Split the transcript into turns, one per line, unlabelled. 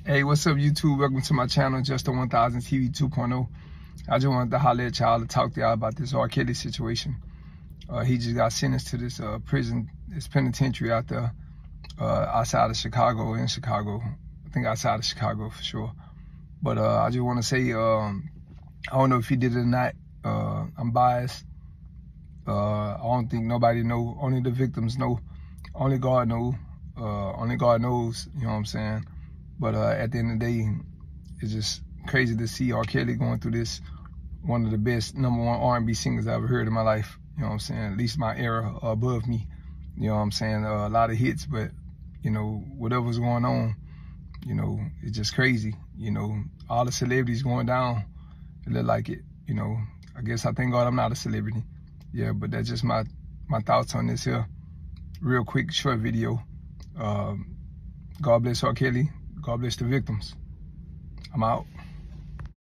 Hey, what's up, YouTube? Welcome to my channel, Just the 1000 TV 2.0. I just wanted to holler at y'all to talk to y'all about this R. Kelly situation. He just got sentenced to this this penitentiary out there, outside of Chicago, I think outside of Chicago for sure. But I just want to say, I don't know if he did it or not. I'm biased. I don't think nobody know. Only the victims know. Only God knows. Only God knows. You know what I'm saying? But at the end of the day, it's just crazy to see R. Kelly going through this. One of the best #1 R&B singers I ever heard in my life. You know what I'm saying? At least my era, above me. You know what I'm saying? A lot of hits, but, you know, whatever's going on, you know, it's just crazy. You know, all the celebrities going down, it look like it. You know, I guess I thank God I'm not a celebrity. Yeah, but that's just my thoughts on this here. Real quick, short video. God bless R. Kelly. God bless the victims. I'm out.